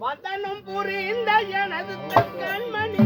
வதனம் புரிந்த எனது கண்மணி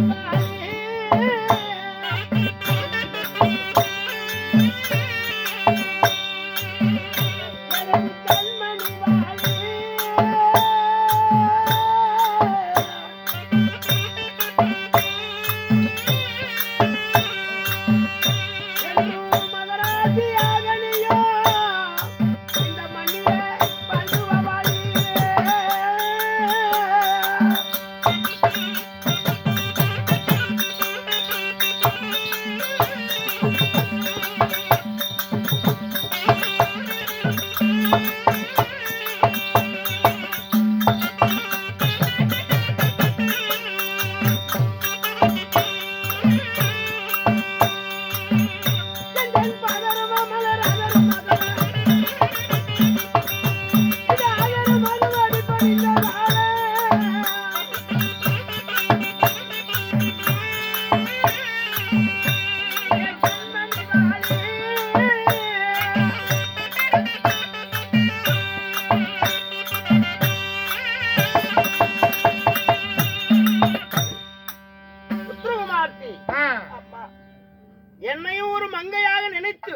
என்னையும் ஒரு மங்கையாக நினைத்து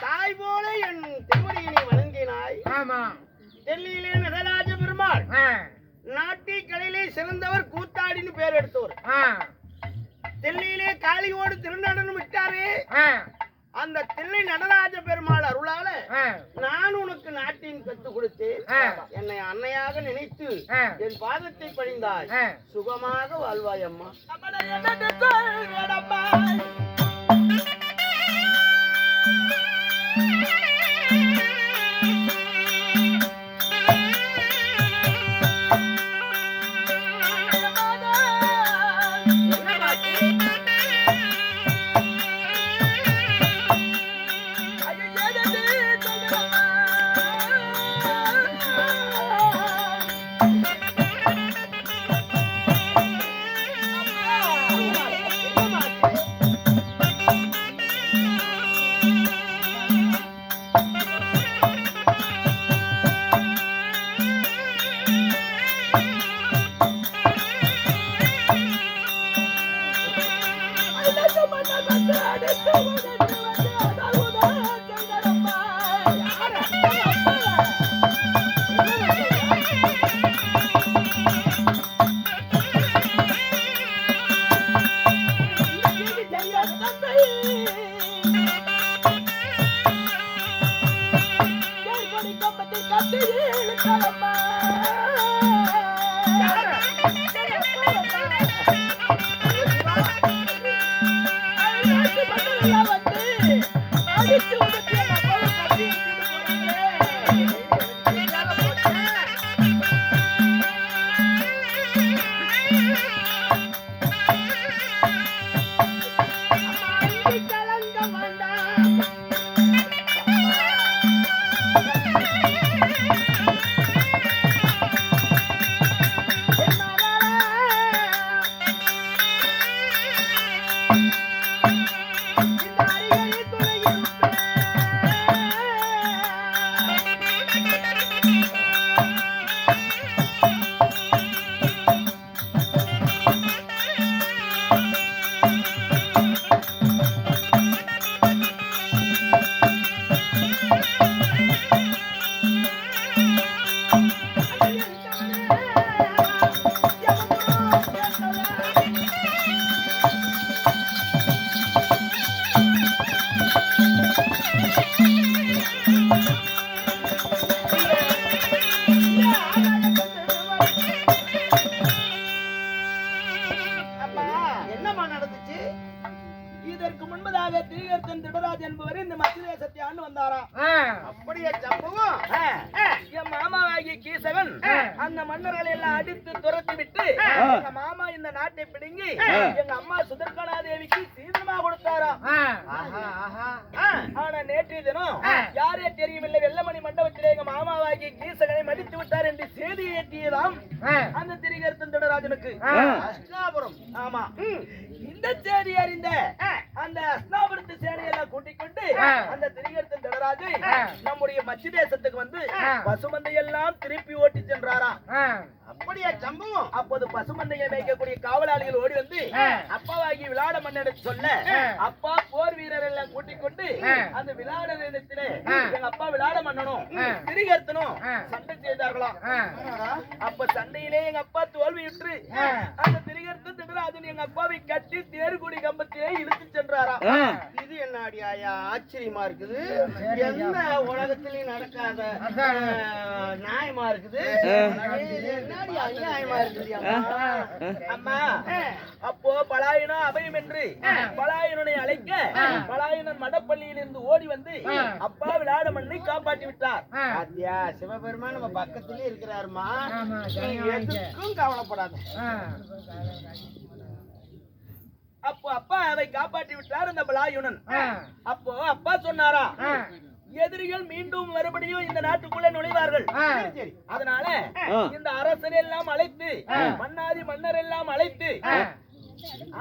தாய் போல என் திருமணியினை வணங்கினாய். டெல்லியிலே நடராஜ பெருமாள் நாட்டிய கலையிலே சிறந்தவர், கூத்தாடின்னு பேர் எடுத்தவர். டெல்லியிலே காளியோடு திருநடனம் விட்டாரே, அந்த தில்லை நடராஜ பெருமாள் அருளால நான் உனக்கு நாட்டின் கற்றுக் கொடுத்தேன். என்னை அன்னையாக நினைத்து என் பாதத்தை பணிந்தாய். சுகமாக வாழ்வாய் அம்மா. இதற்கு முன்பதாக திரிகர்த்தன் திடராஜ் என்பவர் இந்த மத்திய தேசத்தை ஆண்டு வந்தாராம். அப்படியே சம்பவம் என் மாமாவாகிய கீசகன் அந்த மன்னர்களை எல்லாம் அடித்து துரத்தி விட்டு எங்க மாமா இந்த நாட்டை பிடுங்கி எங்க அம்மா சுதர்கனா தேவிக்கு சீதனமா கொடுத்தாராம். ஆனா நேற்றைய தினம் யாரே தெரியவில்லை, வெள்ளமணி மண்டபத்திலே எங்க மாமாவாகிய கீசகனை மடித்து விட்டார் என்று செய்தி ஏற்றியதாம் அந்த திரிகர்த்தன் திடராஜனுக்கு அஸ்னாபுரம். ஆமா, இந்த செய்தி அறிந்த அந்த அஸ்னாபுரத்து சேனையெல்லாம் கூட்டிக் கொண்டு அந்த திரிகர்த்தன் திடராஜை நம்முடைய மத்திய தேசத்துக்கு வந்து பசுமந்தை எல்லாம் திருப்பி ஓட்டி சென்றாராம். அப்ப அப்படியே சம்பவம். அப்போது பசுமந்தையை மேய்க்கக்கூடிய காவலாளிகள் ஓடி வந்து அப்பாவாகி விளையாட மன்னன் சொல்ல அப்பா போர் வீரர் எல்லாம் கூட்டிக் கொண்டு அந்த விளையாட நேரத்திலே எங்க அப்பா விளையாட மன்னனும் திரிகர்த்தனும் சண்டை செய்தார்களாம். அப்ப சண்டையிலே எங்க அப்பா தோல்வியுற்று அந்த திரிகர்த்தன் திமிராஜன் எங்க அப்பாவை கட்டி தேர்குடி கம்பத்தையே இழுத்து சென்றாராம். இது என்ன அடியாயா ஆச்சரியமா இருக்குது. எந்த உலகத்திலயும் நடக்காத நியாயமா இருக்குது. என்னடி அநியாயமா இருக்குது அம்மா. அப்போ பலாயனம் அபயம் என்று பலாயனனை அழைக்க பலாயனன் மடப்பள்ளியில் இருந்து ஓடி வந்து அப்பா விளையாட மண்ணை காப்பாற்றி விட்டார். அத்தியா சிவபெருமான் நம்ம பக்கத்திலே இருக்கிறாருமா, எதுக்கும் கவலைப்படாத. அப்போ அப்பா அதை காப்பாற்றி விட்டார் அந்த பலாயுனன். அப்போ அப்பா சொன்னாரா எதிரிகள் மீண்டும் மறுபடியும் இந்த நாட்டுக்குள்ள நுழைவார்கள். அதனால இந்த அரசர் எல்லாம் அழைத்து மன்னாதி மன்னர் எல்லாம் அழைத்து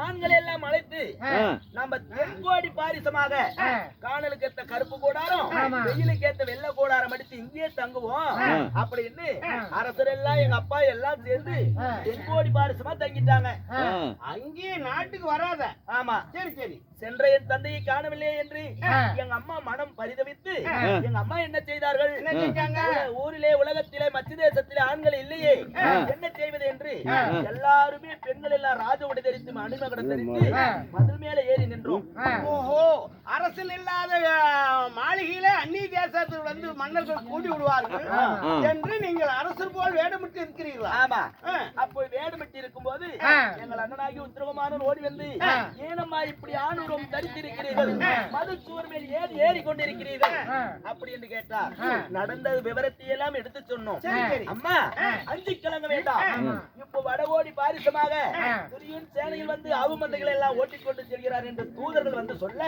ஆண்கள் எல்லாம் அழைத்து நம்ம தென்கோடி பாரிசமாக காணலுக்கு ஏத்த கருப்பு கோடாரம் வெயிலுக்கு ஏத்த வெள்ளை கோடாரம் அடித்து இங்கேயே தங்குவோம் அப்படின்னு அரசர் எல்லாம் எங்க அப்பா எல்லாம் சேர்ந்து தென்கோடி பாரிசமா தங்கிட்டாங்க. அங்கேயே நாட்டுக்கு வராத. ஆமா. சரி சரி. சென்ற என் தந்தையை காணவில்லை என்று எங்க அம்மா மனம் பரிதவித்து எங்க அம்மா என்ன செய்தார்கள், ஊரிலே உலகத்திலே மத்திய தேசத்திலே ஆண்கள் இல்லையே என்ன செய்வது என்று எல்லாருமே பெண்கள் எல்லாம் ராஜ உடை தெரித்து அணிமகடம் தெரித்து மதில் மேல ஏறி நின்றோம். ஓஹோ, அரசல் இல்லாத மாளிகையில அந்நிய தேசத்தில் வந்து மன்னர்கள் கூடி விடுவார்கள் என்று நீங்கள் அரசர் போல் வேடமிட்டு இருக்கிறீர்களா? ஆமா. அப்போ வேடமிட்டு இருக்கும் போது எங்கள் அண்ணனாகி உத்திரகமானன் ஓடி வந்து ஏனம்மா இப்படி ஆணுரம் தரித்திருக்கிறீர்கள், மதில் சுவர் மேல் ஏறி ஏறி கொண்டிருக்கிறீர்கள் அப்படி என்று கேட்டார். நடந்த விவரத்தை எல்லாம் எடுத்து சொன்னோம். அம்மா அஞ்சு கிழங்க வேண்டாம், இப்போ வடகோடி பாரிசமாக சேனையில் வந்து அவமந்தைகளை எல்லாம் ஓட்டிக்கொண்டு செல்கிறார் என்று தூதர்கள் வந்து சொல்ல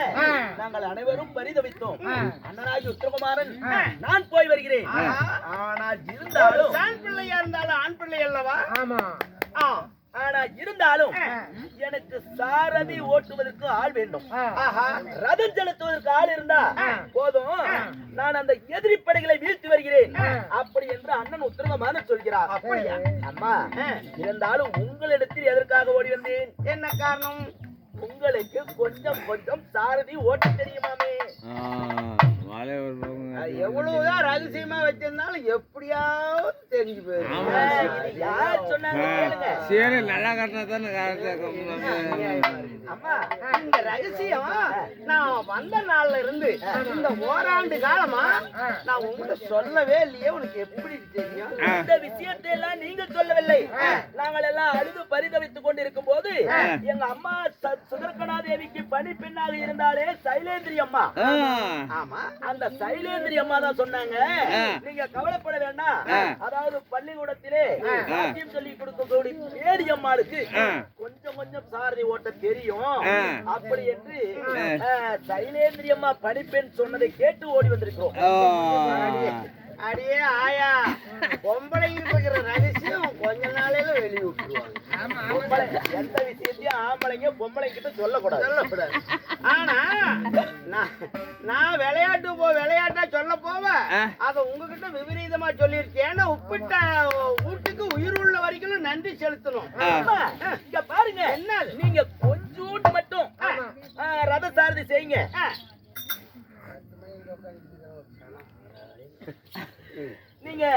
நாங்கள் அனைவரும் பரிதவித்தோம். அண்ணனாகி உத்திரகுமாரன் நான் போய் வருகிறேன். ஆனால் இருந்தாலும் ஆண் பிள்ளையா இருந்தாலும் ஆண் பிள்ளை அல்லவா? ஆமா. ஆனா இருந்தாலும் எனக்கு சாரதி ஓட்டுவதற்கு ஆள் வேண்டும். ரதம் செலுத்துவதற்கு ஆள் இருந்தா போதும், நான் அந்த எதிரி படைகளை வீழ்த்தி வருகிறேன் அப்படி என்று அண்ணன் உத்தரகமான சொல்கிறார். அப்படியா? அம்மா இருந்தாலும் உங்களிடத்தில் எதற்காக ஓடி வந்தேன்? என்ன காரணம்? உங்களுக்கு கொஞ்சம் கொஞ்சம் சாரதி ஓட்ட தெரியுமாமே. எவ்வளவுதான் ரகசியமா வச்சிருந்தாலும் எப்படியாவது தெரிஞ்சு போயிடும். யார் சொன்னாங்க? நல்லா கட்டினா அம்மா இந்த ரகசியம் நான் வந்த நாள்ல இருந்து இந்த ஓராண்டு காலமா நான் உங்ககிட்ட சொல்லவே இல்லையே. உனக்கு எப்படி தெரியும்? இந்த விஷயத்தை எல்லாம் நீங்க சொல்லவில்லை. நாங்கள் எல்லாம் அழுது பரிதவித்துக் கொண்டிருக்கும் போது எங்க அம்மா சுதர்கனா தேவிக்கு பணி பெண்ணாக இருந்தாலே சைலேந்திரி அம்மா. ஆமா, அந்த சைலேந்திரி அம்மா தான் சொன்னாங்க, நீங்க கவலைப்பட வேண்டாம், அதாவது பள்ளிக்கூடத்திலே சொல்லி கொடுக்கக்கூடிய பேடி அம்மாளுக்கு கொஞ்சம் கொஞ்சம் சாரதி ஓட்ட தெரியும் அப்படி என்று சைலேந்திரி அம்மா பணிப்பெண் சொன்னதை கேட்டு ஓடி வந்திருக்கிறோம். அடியே ஆயா, பொம்பளைங்க இருக்கிற ரகசியம் கொஞ்ச நாளையில வெளியே விட்டுருவாங்க. எந்த விஷயத்தையும் ஆம்பளைங்க பொம்பளை கிட்ட சொல்லக்கூடாது. ஆனா நான் விளையாட்டா சொல்ல போவேன், அத உங்ககிட்ட விபரீதமா சொல்லிருக்கேன். உப்பிட்ட வீட்டுக்கு உயிர் உள்ள வரைக்கும் நன்றி செலுத்தணும். இங்க பாருங்க, என்ன நீங்க கொஞ்சோண்டு மட்டும் ரத சாரதி செய்யுங்க. நீங்க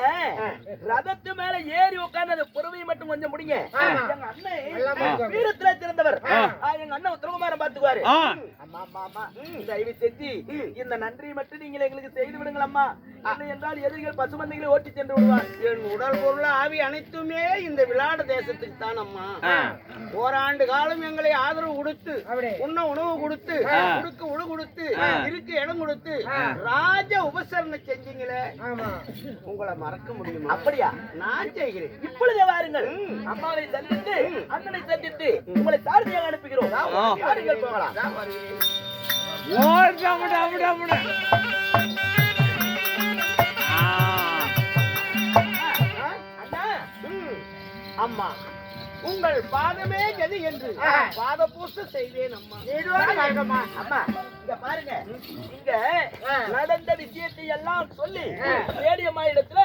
ரதத்து மேல ஏறி உட்கார்ந்து அந்த புறவையை மட்டும் கொஞ்சம் முடிங்க. எங்க அண்ணன் வீரத்துல சிறந்தவர், எங்க அண்ணன் உத்தரகுமாரன் பாத்துக்குவாரு. தயவு செஞ்சு இந்த நன்றியை மட்டும் நீங்க எங்களுக்கு செய்து விடுங்கள் அம்மா. இல்லை என்றால் எதிரிகள் பசுமந்தைகளை ஓட்டி சென்று விடுவார். என் உடல் பொருள் ஆவி அனைத்துமே இந்த விளையாட தேசத்துக்கு தான் அம்மா. ஓராண்டு காலம் எங்களை ஆதரவு கொடுத்து, உண்ண உணவு கொடுத்து, உடுக்க உணவு கொடுத்து, இருக்க இடம் கொடுத்து ராஜ உபசரணை செஞ்சீங்களே, உங்களை மறக்க முடியுமா? அப்படியா? நான் செய்கிறேன். இப்பொழுதே வாருங்கள், அம்மாவை சந்தித்து அண்ணனை சந்தித்து உங்களை சாரதியாக அனுப்புகிறோம். போகலாம். அம்மா உங்கள் பாதமே கதி என்று பாத பூச செய்வேன் அம்மா. அம்மா இங்க பாருங்க, இங்க நடந்த விஷயத்தை எல்லாம் சொல்லி ரேடியம்மா இடத்துல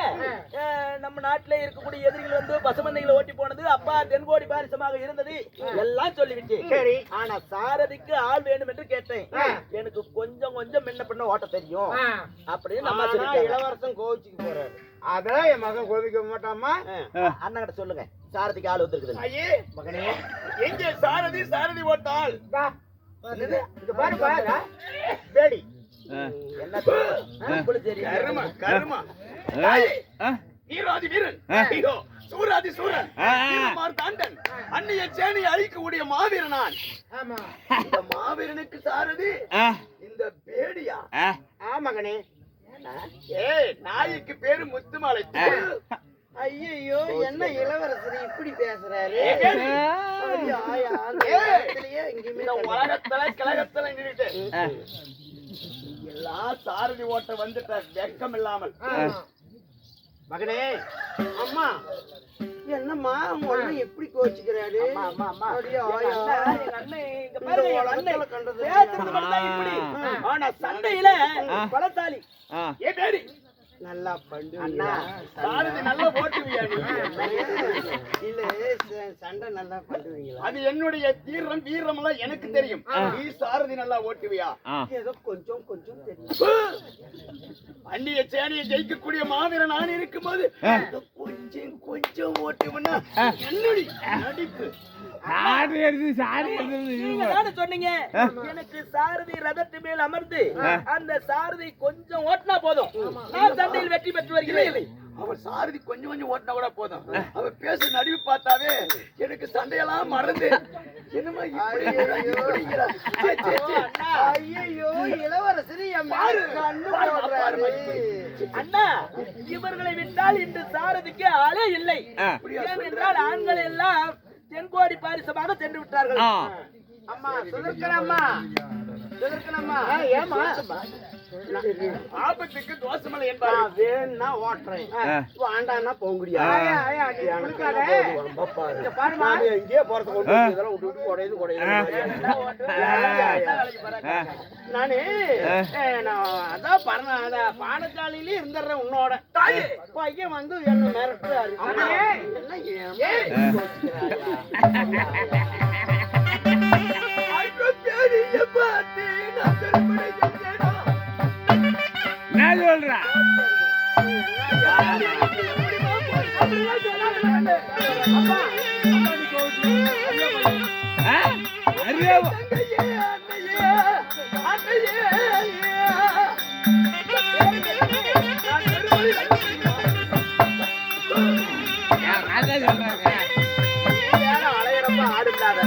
நம்ம நாட்டுல இருக்கக்கூடிய எதிரிகள் வந்து பசுமந்தைகளை ஓட்டி போனது, அப்பா தென்கோடி பாரிசமாக இருந்தது எல்லாம் சொல்லிவிட்டேன். சரி. ஆனா சாரதிக்கு ஆள் வேணும் என்று கேட்டேன். எனக்கு கொஞ்சம் கொஞ்சம் முன்ன பின்ன ஓட்ட தெரியும் அப்படின்னு நம்ம சொல்லிட்டோம். இளவரசன் கோவிச்சுக்கு போறாரு. அதான் என் மகன் கோவிக்க மாட்டாமா. அண்ணன் கிட்ட சொல்லுங்க, சாரதிக்கு ஆள் வந்திருக்குது. ஐயே மகனே, எங்கே சாரதி ஓட்டால் இங்க பாரு பாரு பேடி என்ன தெரியும்? கருமா கருமா வீராதி வீரன் ஐயோ சூராதி சூரன் மார்த்தாண்டன் அன்னிய சேனை அழிக்கக்கூடிய மாவீரன் நான். ஆமா, இந்த மாவீரனுக்கு சாரதி இந்த பேடியா? மகனே, ஏய் நாய்க்கு பேரு முத்துமாலை. ஐயோ என்ன இளவரசர் இப்படி பேசுறாரு? உலகத்துல கழகத்துல எல்லாம் சாரதி ஓட்ட வந்துட்ட வெக்கம் இல்லாமல். மகனே, அம்மா என்னம்மா ஒண்ணு எப்படி கோச்சுக்கிறாரு? ஆனா சண்டையில பலசாலி நல்லா பண்ணுவீங்க. சாரதி நல்லா ஓட்டுவியா? இல்ல சண்டை நல்லா பண்ணுவீங்களா? அது என்னுடைய தீரம் வீரம் எல்லாம் எனக்கு தெரியும். நீ சாரதி நல்லா ஓட்டுவியா? ஏதோ கொஞ்சம் கொஞ்சம் தெரியும். அந்நிய சேனையை ஜெயிக்கக்கூடிய மாவீரன் நான் இருக்கும்போது கொஞ்சம் கொஞ்சம் ஓட்டுவனா என்னுடைய நடிப்பு. சொன்னீங்க எனக்கு சாரதி ரதத்து மேல் அமர்ந்து அந்த சாரதி கொஞ்சம் ஓட்டினா போதும், நான் சண்டையில் வெற்றி பெற்று வருகிறேன். அவர் சாரதி கொஞ்சம் கொஞ்சம் ஓட்டினா கூட போதும். அவர் பேச நடிவு பார்த்தாவே எனக்கு சண்டையெல்லாம் மறந்து என்னமா ஐயோ இளவரசரி அண்ணா, இவர்களை விட்டால் இன்று சாரதிக்கு ஆளே இல்லை. ஏனென்றால் ஆண்கள் எல்லாம் தென்கோடி பாரிசமாக சென்று விட்டார்கள். அம்மா சுதர்க்கனம்மா ஏமா ஆபத்துக்கு தோசமலை என்பார். வேணா ஓட்டுறேன், வாண்டான்னா போக முடியாது. இங்கே போறது நானு அதான் பாடசாலையிலே இருந்துடுறேன் உன்னோட. பையன் வந்து என்ன மிரட்டுறாரு. அலையறப்ப ஆடுனாத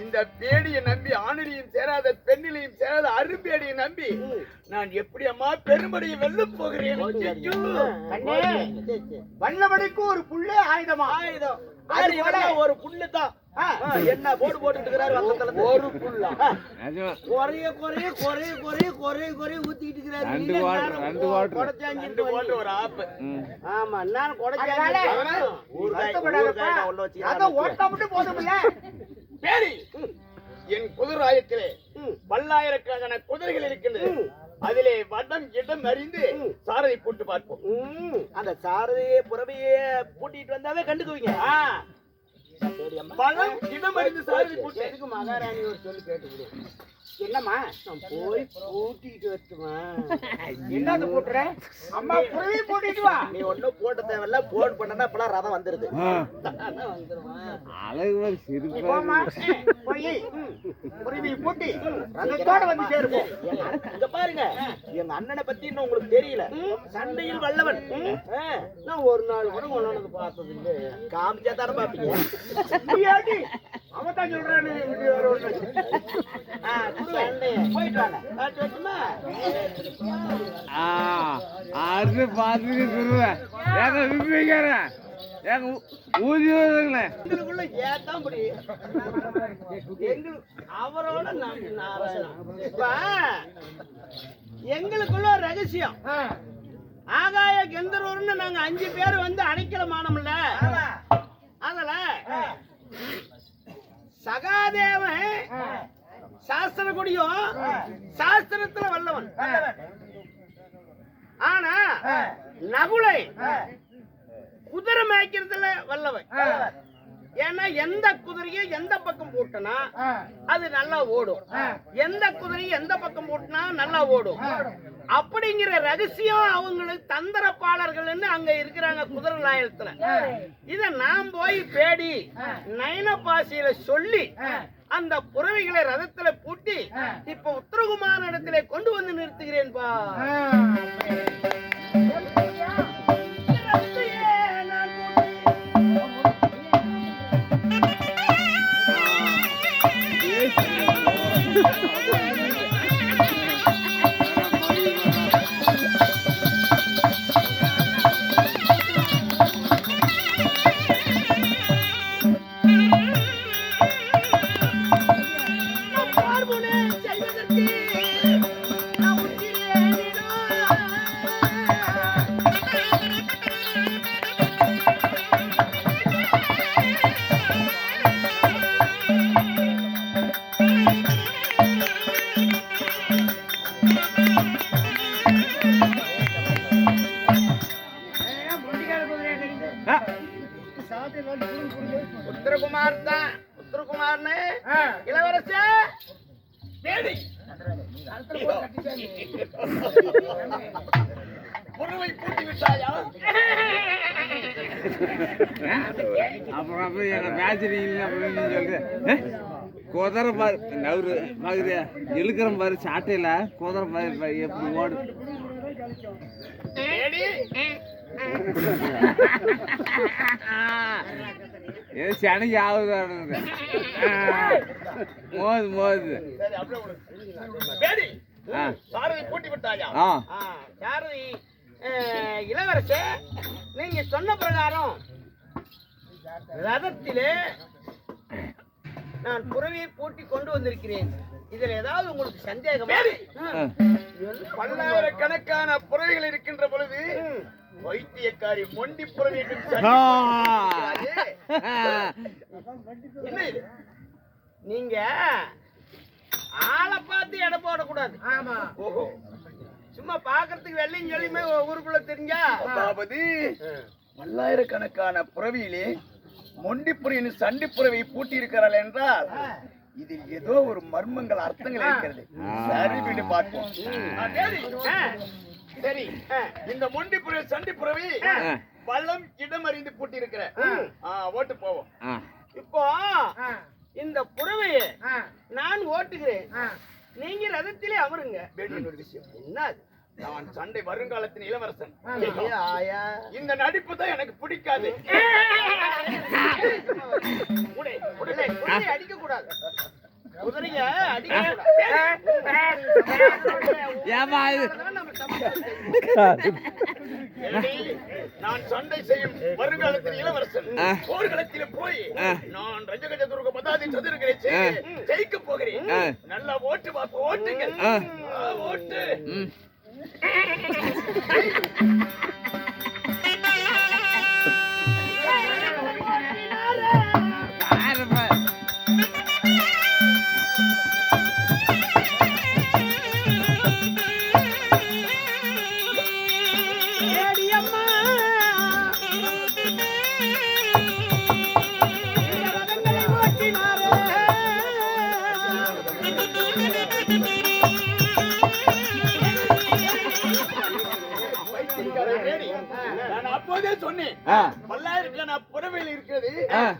இந்த பேடியை நம்பி ஆணிலையும் சேராத பெண்ணிலையும் சேராத அரும்பேடியை நம்பி நான் எப்படி அம்மா பெருமடியை வெல்ல போகிறேன். வல்லபடிக்கு ஒரு புள்ளே ஆயுதமா? ஆயுதம் ஒரு புல்லு தான். என்ன போட்டு போட்டுட்டு இருக்கிறாரு ஒரு புல்லா? குறைய குறைய குறைய குறைய குறைய குறைய ஊத்திக்கிட்டு இருக்கிறாரு. ஒரு ஆப்பு. ஆமா, நான் பேரி என் குதிராயத்திலே பல்லாயிரக்கணக்கான குதிரைகள் இருக்கின்றது. அதிலே வடம் இடம் அறிந்து சாரதி போட்டு பார்ப்போம். அந்த சாரதியை புறவையே பூட்டிட்டு வந்தாவே கண்டுக்குவீங்க. பலம் இடம் அறிந்து சாரதி போட்டு மகாராணி ஒரு சொல்லி கேட்டு என்னம்மா நான் போய் பூட்டிட்டு வரட்டுமா? என்னது போட்டுற? அம்மா புறவே பூட்டிட்டு வா. நீ ஒன்னும் போட்ட தேவையில்ல, போன் பண்ணனா இப்பலாம் ரதம் வந்துருது. போய் பூட்டி ரதத்தோட வந்து சேருவோம். இங்க பாருங்க, எங்க அண்ணனை பத்தி இன்னும் உங்களுக்கு தெரியல. சண்டையில் வல்லவன். நான் ஒரு நாள் கூட உன்னோட பார்த்தது இல்லை. காமிச்சா தானே பாப்பீங்க. அவன் தான் சொல்றானு போயிட்டு வாங்க காட்டு வச்சுமா அது பார்த்துட்டு சொல்லுவேன் ஏங்க விப்பிக்கிற ஏங்க ஊதி வருதுங்களே எங்களுக்குள்ள ஏத்தான் முடியும் எங்களுக்கு அவரோட இப்ப எங்களுக்குள்ள ஒரு ரகசியம் ஆகாய கந்தர்வர்னு நாங்க 5 பேர் வந்து அடைக்கலமானோம்ல அதுல சகாதேவன் சாஸ்திர கொடியும் சாஸ்திரத்துல வல்லவன் ஆனா நகுலை குதிரை மேய்க்கிறதுல வல்லவன் ஏன்னா எந்த குதிரையும் எந்த பக்கம் போட்டனா அது நல்லா ஓடும் எந்த குதிரையும் எந்த பக்கம் போட்டனா நல்லா ஓடும் அப்படிங்கிற ரகசியம் அவங்களுக்கு தந்திரப்பாளர்கள் அங்க இருக்கிறாங்க குதிரை லாயத்துல இத நான் போய் பேடி நயனபாசியில சொல்லி அந்த புறவைகளை ரதத்துல பூட்டி இப்ப உத்தரகுமார இடத்துல கொண்டு வந்து நிறுத்துகிறேன்பா உத்தரகுமார்னு இளவரச புறவை பூட்டி விட்டாயா அப்புறம் என்ன பேச்சுறீங்க அப்படின்னு சொல்றேன் குதிரை பாரு நவரு மகுதியா இழுக்கிற பாரு சாட்டையில குதிரை பாரு எப்படி ஓடு ஏதோ சனைக்கு ஆகுது மோது மோது சாரதி பூட்டி விட்டாயா சாரதி இளவரச நீங்க சொன்ன பிரகாரம் ரதத்திலே நான் புறவியை பூட்டி கொண்டு வந்திருக்கிறேன் இதுல ஏதாவது உங்களுக்கு சந்தேகம் பல்லாயிரக்கணக்கான புறவிகள் இருக்கின்ற பொழுது வைத்தியக்காரி மொண்டி புறவி என்ன இது நீங்க ஆளை பார்த்து எடை போடக்கூடாது ஆமா ஓஹோ சும்மா பாக்குறதுக்கு வெள்ளையும் சொல்லியுமே ஊருக்குள்ள தெரிஞ்சா அதாவது பல்லாயிரக்கணக்கான புறவியிலே மொண்டிப்புறையின் சண்டிப்புறவை பூட்டி இருக்கிறாள் என்றால் இதில் ஏதோ ஒரு மர்மங்கள் அர்த்தங்கள் இருக்கிறது சரி விடு பார்ப்போம் சரி இந்த மொண்டிப்புறை சண்டிப்புறவை வளம் இடம் அறிந்து பூட்டி இருக்கிற ஓட்டு போவோம் இப்போ இந்த புறவையை நான் ஓட்டுகிறேன் நீங்க ரதத்திலே அமருங்க ஒரு விஷயம் என்ன நான் சண்டை வருங்காலத்தின் இளவரசன் இந்த நடிப்பு தான் எனக்கு பிடிக்காது அடிக்க கூடாது குதிரைய அடிக்க நான் சண்டை செய்யும் வருங்காலத்தின் இளவரசன் போர்க்களத்திலே போய் நான் ரஜகஜ துர்க பதாதி சதுரங்களை ஜெயிக்க போகிறேன் நல்லா ஓட்டு பார்ப்போம் ஓட்டுங்க ஓட்டு சொன்னேன் பல்லாயிரக்கணக்கான புறவையில் இருக்கிறது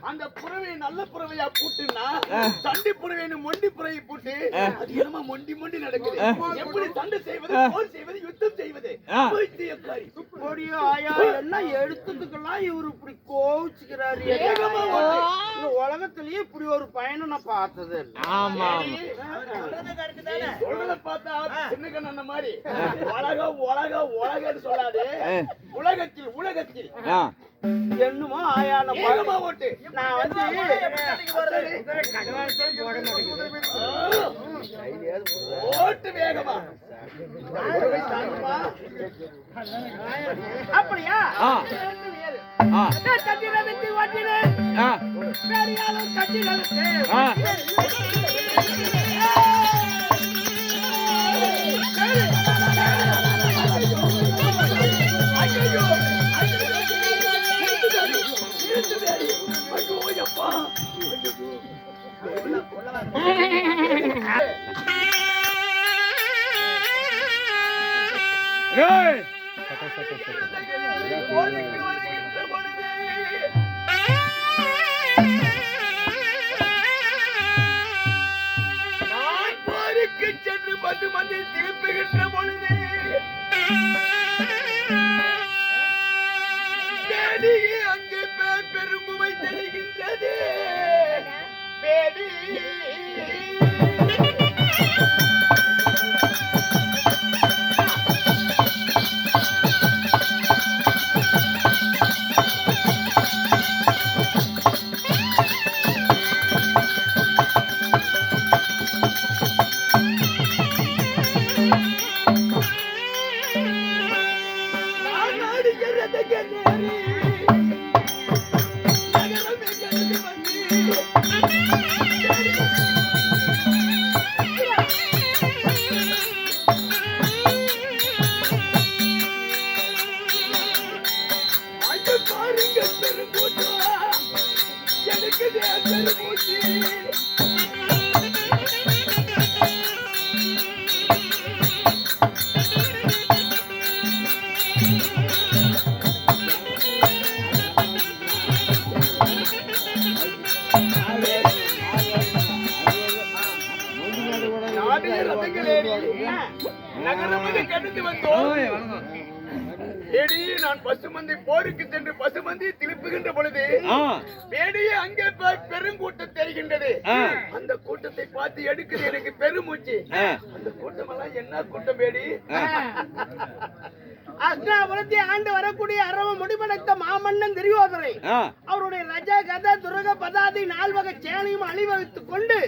அந்த புறவை நல்ல புறவையா பூட்டுன்னா சண்டி புறவைன்னு மொண்டி புறவை பூட்டு அது என்னமா மொண்டி மொண்டி நடக்குது எப்படி சண்டை செய்வது போர் செய்வது யுத்தம் செய்வது பைத்தியக்காரி. இப்படியோ ஆயா எல்லாம் எடுத்ததுக்கெல்லாம் இவரு இப்படி கோவிச்சுக்கிறாரு. இந்த உலகத்திலேயே இப்படி ஒரு பையனை நான் பார்த்தது இல்லை. ஆமா சொல்றத பார்த்தா சின்ன கண்ணன் மாதிரி உலகன்னு சொல்லாது. உலகத்தில் என்னமோ ஆயான வேகமா ஓட்டு. நான் வந்து ஓட்டு வேகமா. அப்படியா கட்டிட வெட்டி ஓட்டினு பெரியாலும் கட்டிடலுக்கு சென்று 10 மந்தை திருப்புகின்ற பொழுது அங்கே பெரும்புமை தெரிகின்றது. பேடி நான் பசுமந்தி போருக்கு சென்று பசுமந்தி திருப்புகின்ற பொழுது பேடியே அங்கே பெருங்கூட்டம் தெரிகின்றது. அந்த கூட்டத்தை பார்த்து எடுக்குது எனக்கு பெருமூச்சு. அந்த கூட்டம் எல்லாம் என்ன கூட்டம் பேடி? அஸ்னாபுரத்தை ஆண்டு வரக்கூடிய அரவ முடிபடைத்த மாமன்னன் துரியோதனை அவருடைய ரஜ கத துரக பதாதி 4 வகை சேனையும் அழிவகுத்துக் கொண்டு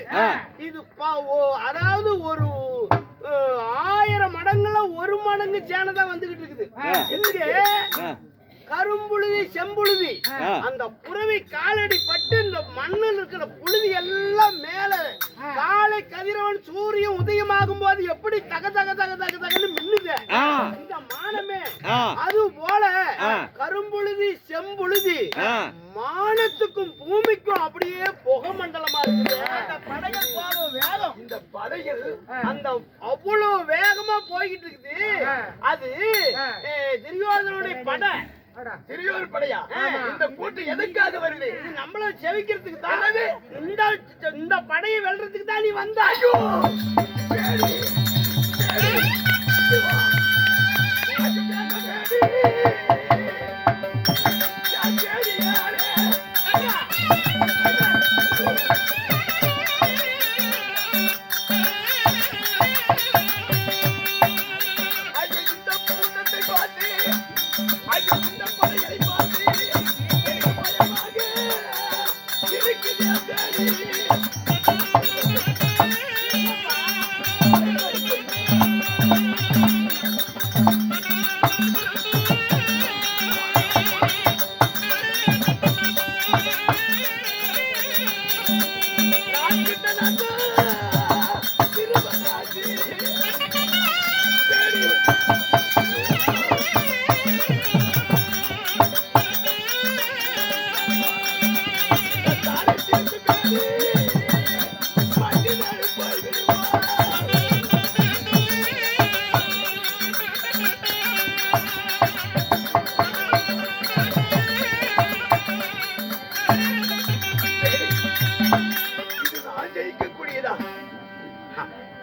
இது அதாவது ஒரு 1000 மடங்குல 1 மடங்கு சேனை தான் வந்துகிட்டு இருக்குது. இங்கே கரும்புழுதி செம்புழுதி அந்த புறவி காலடி பட்டு இந்த மண்ணில் இருக்கிற புழுதி எல்லாம் மேல காலை கதிரவன் சூரியன் உதயமாகும் போது எப்படி தக தக தக தக தகன்னு மின்னுது இந்த மானமே அது போல கரும்புழுதி செம்புழுதி மானத்துக்கும் பூமிக்கும் அப்படியே புகை மண்டலமா இருக்குது. அந்த படைகள் போகும் வேகம் இந்த படைகள் அந்த அவ்வளவு வேகமா போய்கிட்டு இருக்குது. அது துரியோதனுடைய படை சிறியோர் படையா? இந்த கூட்டம் எதுக்காக வருது? இது நம்மள செவிக்கிறதுக்கு தான். இந்த படையை வெல்றதுக்கு தான் நீ வந்த.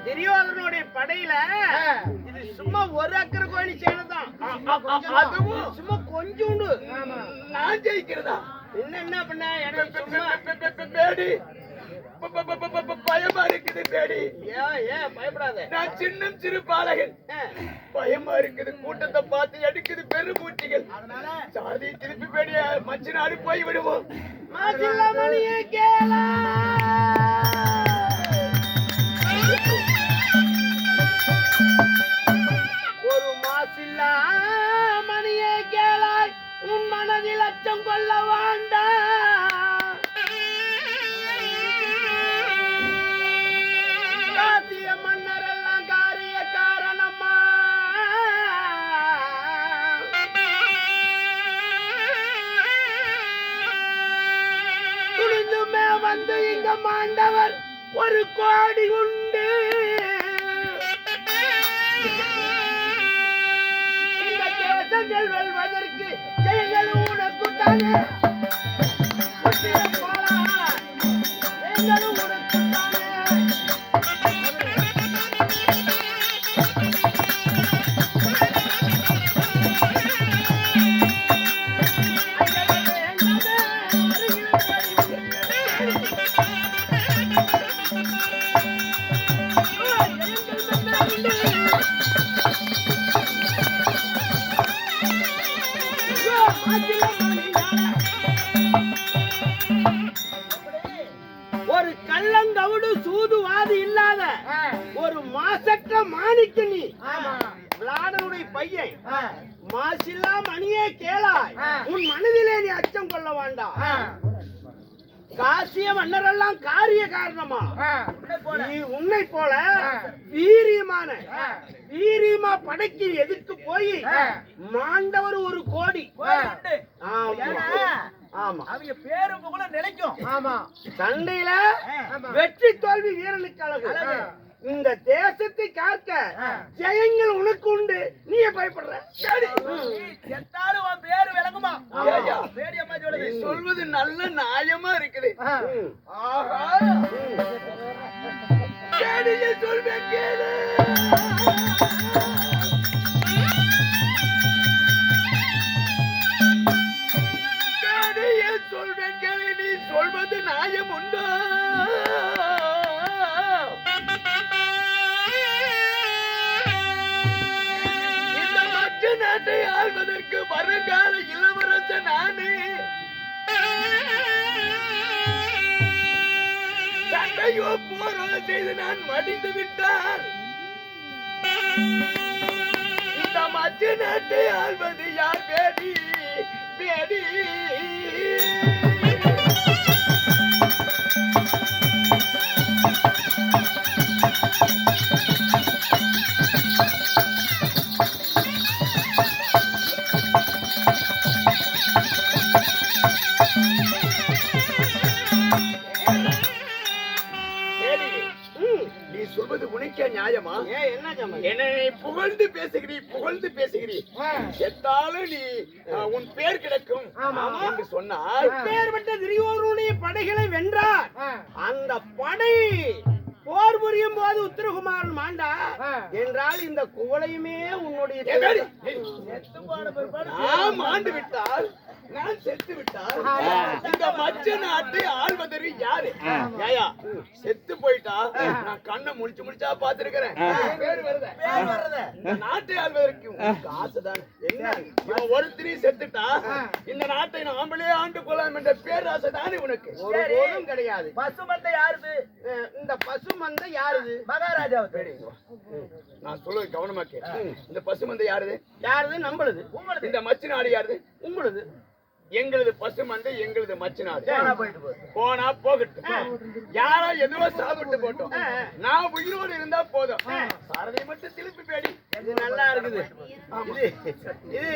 துரியோதனுடைய படையில இது சும்மா ஒரு அக்கறை கோழி சேனை தான். அதுவும் சும்மா கொஞ்சோண்டு நான் ஜெயிக்கிறதா? என்ன பண்ண எனக்கு சும்மா பேடி பயமா இருக்குது பேடி. ஏன் பயப்படாத, நான் சின்னம் சிறு பாலகன். பயமா இருக்குது, கூட்டத்தை பார்த்து எடுக்குது பெருமூச்சிகள். சாதி திருப்பி பேடிய மச்ச நாடு போய் விடுவோம். மணியே கேளா ஒரு மாசில்லா மணியே கேளாய் உன் மனதில் அச்சம் கொள்ள வேண்டாம். காசிய மன்னரெல்லாம் காரிய காரணமா துணிந்துமே வந்து இங்க மாண்டவர் ஒரு கோடி உண்டு. இந்த தேசங்கள் வெல்வதற்கு ஜெயங்கள் உனக்குத்தானே, எங்களும் உனக்குத்தானே. ஒரு கள்ளங்கவுடு சூதுவாதி இல்லாத ஒரு மாசற்ற மாணிக்க நீ விளாடனுடைய பையன் மாசில்லா மணியே கேளாய் உன் மனதிலே நீ அச்சம் கொள்ள வேண்டாம். காசிய மன்னரெல்லாம் காரிய காரணமா நீ உன்னை போல வீரியமா படைக்கு எதிர்த்து போய் மாண்டவர் ஒரு கோடி. ஆமா அவங்க பேரு கூட நிலைக்கும். ஆமா சண்டையில வெற்றி தோல்வி வீரனுக்கு அழகு. இந்த தேசத்தை காக்க ஜெயங்கள் உனக்கு உண்டு, நீ பயப்படுற. செத்தாலும் உன் பேரு விளங்குமா? சொல்வது நல்ல நியாயமா இருக்குது. சொல்வேன் கேளு. சொல்வேன் கேளு, நீ சொல்வது நியாயம் உண்டோ? நாட்டை ஆள்வதற்கு வருங்கால இளவரசன் நானே. சண்டையோ போரோ செய்து நான் மடிந்து விட்டான். இந்த மற்ற நாட்டை ஆள்வது யார்? பேடி பேடி நியாயமா? என்னை புகழ்ந்து பேசுகிறீ. செத்தாலும் நீ உன் பேர் கிடக்கும் என்று சொன்னால், பேர்பட்ட துரியோதனனுடைய படைகளை வென்றார். அந்த படை போர் புரியும் போது உத்தரகுமாரன் மாண்டா என்றால் இந்த குவளையுமே உன்னுடைய ஆண்டு விட்டால் நான் செத்து விட்டால் இந்த மச்ச நாட்டை ஆள்வதற்கு யாரு? ஏயா செத்து போயிட்டா நான் கண்ணை முடிச்சா பாத்துருக்கிறேன். நாட்டை ஆள்வதற்கு ஆசைதான். என்ன ஒருத்தரி செத்துட்டா இந்த நாட்டை நாமளே ஆண்டு கொள்ளலாம் என்ற பேராசை தானே உனக்கு? ஒருபோதும் கிடையாது. பசுமந்தை யாருது? இந்த பசுமந்தை யாருது? மகாராஜா. நான் சொல்லுவது கவனமா கேட்டு, இந்த பசுமந்தை யாருது? நம்மளுது. இந்த மச்சு நாடு யாருது? உங்களுது. எங்களது பசுமந்தை, எங்களது மச்சு நாடு. போனா போகட்டும், யாரோ எதுவோ சாப்பிட்டு போட்டோம். நான் உயிரோடு இருந்தா போதும். சாரதை மட்டும் திருப்பி பேடி. இது நல்லா இருக்குது. இது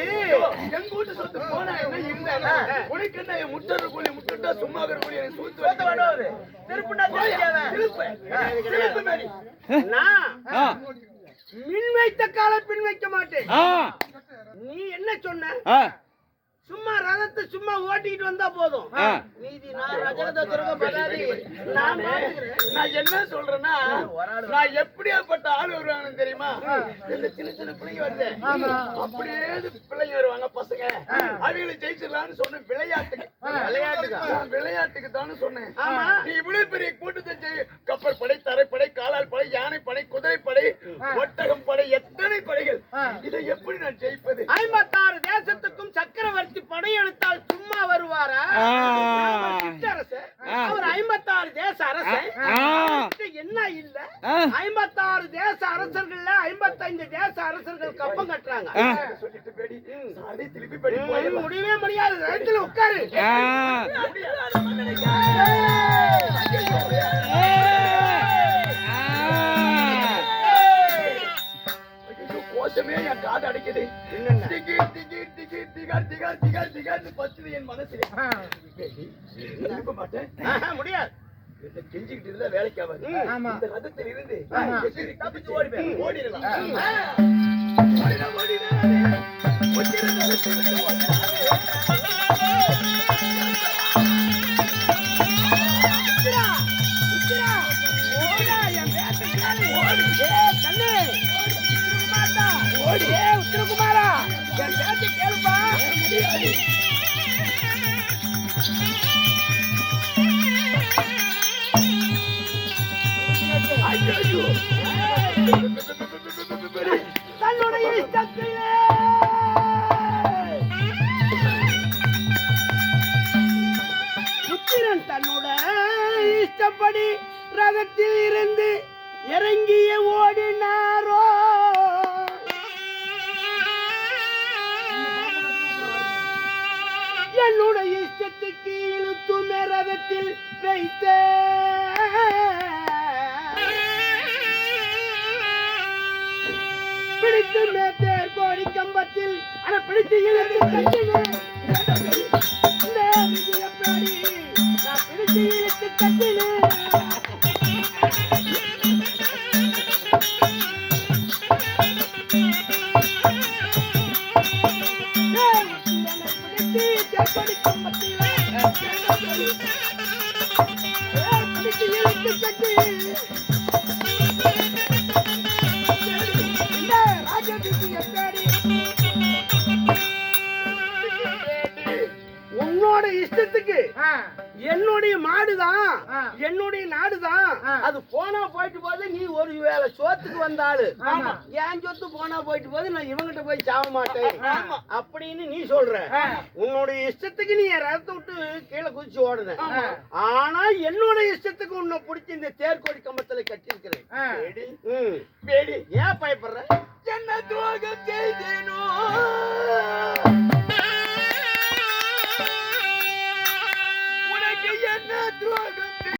எங்க வீட்டு சொத்து. போனா என்ன இருந்தா உனக்கு என்ன? முட்டர் கூலி முட்டா சும்மா கூலி சூத்து நான் மின் வைத்த கால பின் வைக்க மாட்டேன். நீ என்ன சொன்ன? சும்மா ரதத்தை சும்மா ஓட்டிக்கிட்டு வந்தா போதும். மீதி நான் ரஜகத துரக பதாரி நான் பாத்துக்கிறேன். நான் என்ன சொல்றேன்னா, நான் எப்படியாப்பட்ட ஆள் வருவாங்கன்னு தெரியுமா? இந்த சின்ன சின்ன பிள்ளைங்க வருது, அப்படியே பிள்ளைங்க வருவாங்க பசங்க, அவங்களை ஜெயிச்சிடலாம்னு சொன்ன விளையாட்டுக்கு தானே சொன்னேன். நீ இவ்வளவு பெரிய கூட்டத்தை கப்பல் படை, தரைப்படை, காலால் படை, யானை படை, குதிரை படை, ஒட்டகம் படை, எத்தனை படைகள், இதை எப்படி நான் ஜெயிப்பது? 56 தேசத்துக்கும் சக்கரவர்த்தி படையெடுத்தால் சும்மா வருவாரா? அவர் 56 தேச அரசன். என்ன இல்ல 56 தேச அரசர்கள்ல 55 தேச அரசர்கள் கப்பம் கட்டுறாங்க. முடியவே முடியாது. இடத்துல உட்காரு. கோஷமே என் காது அடைக்குது. என் மனசுல மாட்டேன். முடியாது. கெஞ்சிக்கிட்டு இருந்தா வேலைக்கு ஆகாது. இந்த ரதத்தில் இருந்து தப்பிச்சு ஓடிடலாம். உத்தரகுமாரா என் பேச்சு கேளுப்பா. தன்னுடைய இஷ்டத்திலே புத்திரன் தன்னுடைய இஷ்டப்படி ரதத்தில் இருந்து இறங்கிய ஓடினாரோ. என்னுடைய இஷ்டத்துக்கு இழுத்துமே ரதத்தில் வைத்த பிடித்து மேத்தேர் கோடி கம்பத்தில் ஆனா பிடித்து இழுத்து கட்டினேன். நான் பிடித்து இழுத்து கட்டினேன். உன்னோட இஷ்டத்துக்கு என்னுடைய மாடுதான், என்னுடைய நாடுதான். அது போனா போயிட்டு போது நீ ஒரு வேளை சோத்துக்கு வந்தாளு. என் சொத்து போனா போயிட்டு போது நான் இவங்கிட்ட போய் சாவ மாட்டேன் அப்படின்னு நீ சொல்ற. உன்னுடைய இஷ்டத்துக்கு நீ என் ரதத்தை விட்டு கீழே குதிச்சு ஓடுன. ஆனா என்னோட இஷ்டத்துக்கு உன்னை பிடிச்சி இந்த தேர்கோடி கம்பத்துல கட்டி இருக்கிறேன். ஏன் பயப்படுற? என்ன துரோகம் செய்தேனோ